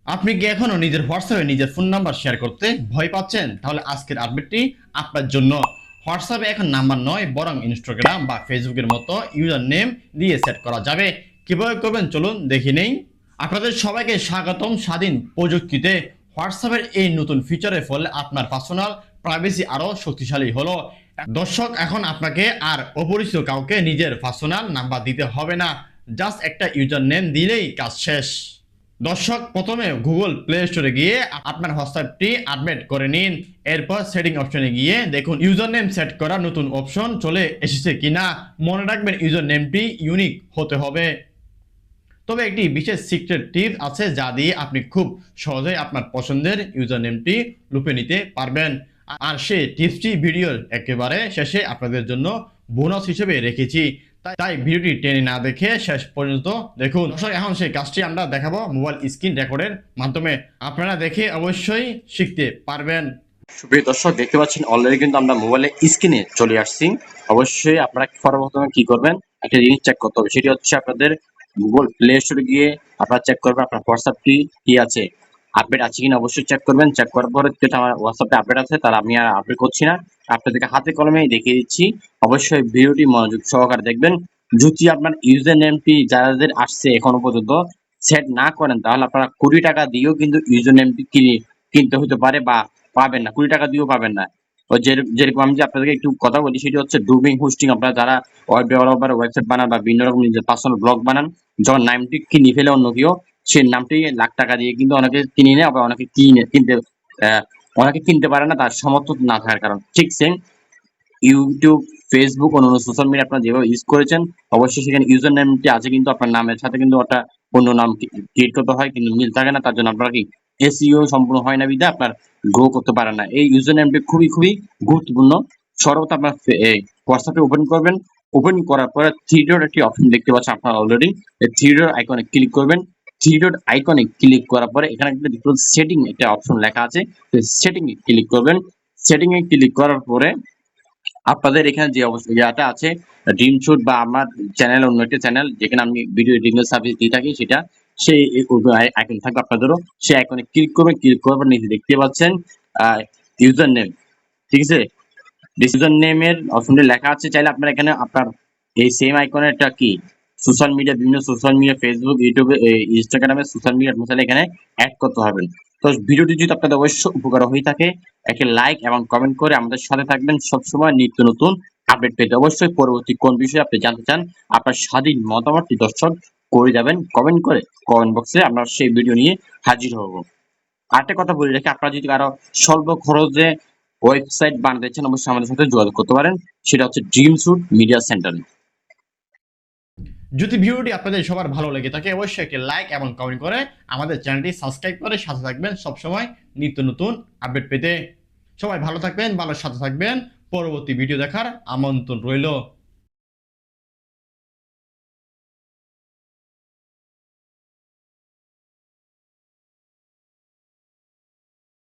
আপনি কি এখনো নিজের হোয়াটসঅ্যাপে নিজের ফোন নাম্বার শেয়ার করতে ভয় পাচ্ছেন? তাহলে আজকের আপডেটটি আপনার জন্য। হোয়াটসঅ্যাপে এখন নাম্বার নয়, বরং ইনস্টাগ্রাম বা ফেসবুকের মতো ইউজার নেম দিয়ে সেট করা যাবে। কিভাবে করবেন চলুন দেখে নেই। আপনাদের সবাইকে স্বাগতম স্বাধীন প্রযুক্তিতে। হোয়াটসঅ্যাপের এই নতুন ফিচারের ফলে আপনার পার্সোনাল প্রাইভেসি আরও শক্তিশালী হলো। দর্শক, এখন আপনাকে আর অপরিচিত কাউকে নিজের পার্সোনাল নাম্বার দিতে হবে না। জাস্ট একটা ইউজার নেম দিলেই কাজ শেষ। দর্শক, প্রথমে গুগল প্লে স্টোরে গিয়ে আপনার হোয়াটসঅ্যাপটি আপডেট করে নিন। এরপর সেটিং অপশনে গিয়ে দেখুন ইউজার নেম সেট করার নতুন অপশন চলে এসেছে কিনা। মনে রাখবেন ইউজার নেমটি ইউনিক হতে হবে। তবে একটি বিশেষ সিক্রেট টিপস আছে যা দিয়ে আপনি খুব সহজেই আপনার পছন্দের ইউজার নেমটি লুপে নিতে পারবেন। আর সেই টিপসটি ভিডিওর একেবারে শেষে আপনাদের জন্য বোনাস হিসেবে রেখেছি। তাই ভিডিওটি টেনে না দেখে শেষ পর্যন্ত দেখুন। দর্শক, এখন সেই কাজটি আমরা দেখাবো মোবাইল স্ক্রিন রেকর্ডের মাধ্যমে। আপনারা দেখে অবশ্যই শিখতে পারবেন। সুপ্রিয় দর্শক, দেখতে পাচ্ছেন অলরেডি কিন্তু আমরা মোবাইলে স্ক্রিনে চলে আসছি। অবশ্যই আপনারা সর্বপ্রথমে কি করবেন, একটা জিনিস চেক করতে হবে। সেটি হচ্ছে আপনাদের গুগল প্লে স্টোরে গিয়ে আপনারা চেক করবেন আপনার হোয়াটসঅ্যাপটি কি আছে, আপডেট আছে কিনা। অবশ্যই চেক করবেন। চেক করার পরে যেটা আমার হোয়াটসঅ্যাপে আপডেট আছে তাহলে আমি আর আপডেট করছি না, আপনাদেরকে হাতে কলমে দেখিয়ে দিচ্ছি। অবশ্যই ভিডিওটি মনোযোগ সহকারে দেখবেন। যদি আপনার ইউজার নেমটি যাদের আসছে এখনো পর্যন্ত সেট না করেন তাহলে আপনারা 20 টাকা দিয়েও কিন্তু ইউজার নেমটি কিনতে হতে পারে বা পাবেন না, 20 টাকা দিয়েও পাবেন না। ওই যেরকম আমি যে আপনাদেরকে একটু কথা বলি সেটি হচ্ছে ডুবিং হোস্টিং। আপনারা যারা ওয়েব ডেভেলপার ওয়েবসাইট বানান বা বিভিন্ন রকম নিজের পার্সোনাল ব্লগ বানান, যখন নামটি কিনে ফেলে অন্য কেউ, সেই নামটি লাখ টাকা দিয়ে কিন্তু অনেকে কিনে নেয়, আবার অনেকে অনেকে কিনতে পারে না তার সামর্থ্য না থাকার কারণ। ঠিক সেম ইউটিউব, ফেসবুক, অন্যান্য সোশ্যাল মিডিয়া আপনারা যেভাবে ইউজ করেছেন অবশ্যই সেখানে ইউজার নেমটি আছে কিন্তু আপনার নামের সাথে কিন্তু একটা অন্য নাম ক্রিয়েট করতে হয়, কিন্তু মিল থাকে না। তার জন্য আপনারা কি এসইও সম্পূর্ণ হয় না, বিধায় আপনার গ্রো করতে পারে না। এই ইউজার নেমটি খুবই খুবই গুরুত্বপূর্ণ। সর্বত আপনার হোয়াটসঅ্যাপে ওপেন করবেন। ওপেন করার পরে থ্রি ডট একটি অপশন দেখতে পাচ্ছেন আপনারা অলরেডি। এই থ্রি ডট আইকনে ক্লিক করবেন। থ্রি ডট আইকনে ক্লিক করার পরে এখানে একটা সেটিং একটা অপশন লেখা আছে, সেটিং এ ক্লিক করবেন। সেটিং এ ক্লিক করার পরে আপনাদের এখানে যে ইয়াটা আছে ড্রিম শুট বা আমার চ্যানেল, অন্য একটা চ্যানেল যেখানে আমি ভিডিও এডিটিং সার্ভিস দিয়ে থাকি, সেটা সেই আইকন থাকবে আপনাদেরও। সেই আইকনে ক্লিক করবেন। ক্লিক করার পর নিচে দেখতে পাচ্ছেন ইউজার নেম। ঠিক আছে, ইউজার নেমের অপশনটি লেখা আছে। চাইলে আপনারা এখানে আপনার এই সেম আইকনের একটা কি সোশ্যাল মিডিয়া, বিভিন্ন সোশ্যাল মিডিয়া, ফেসবুক, ইউটিউবে, ইনস্টাগ্রামে সোশ্যাল মিডিয়া আপনারা এখানে অ্যাড করতে হবেন। তো ভিডিওটি যদি আপনাদের অবশ্যই উপকার হয়ে থাকে, একে লাইক এবং কমেন্ট করে আমাদের সাথে থাকবেন সবসময় নিত্য নতুন আপডেট পেতে। অবশ্যই পরবর্তী কোন বিষয়ে আপনি জানতে চান আপনার স্বাধীন মতামতটি দর্শক করে যাবেন কমেন্ট করে। কমেন্ট বক্সে আমরা সেই ভিডিও নিয়ে হাজির হব। আরেকটা কথা বলে রাখি, আপনারা যদি আরো স্বল্প খরচে ওয়েবসাইট বানাতে চান অবশ্যই আমাদের সাথে যোগাযোগ করতে পারেন। সেটা হচ্ছে ড্রিম শুট মিডিয়া সেন্টার। যদি ভিডিওটি আপনাদের সবার ভালো লেগে থাকে অবশ্যই একটি লাইক এবং কমেন্ট করে আমাদের চ্যানেলটি সাবস্ক্রাইব করে সাথে থাকবেন সবসময় নিত্য নতুন আপডেট পেতে। সবাই ভালো থাকবেন, ভালো সাথে থাকবেন। পরবর্তী ভিডিও দেখার আমন্ত্রণ রইল।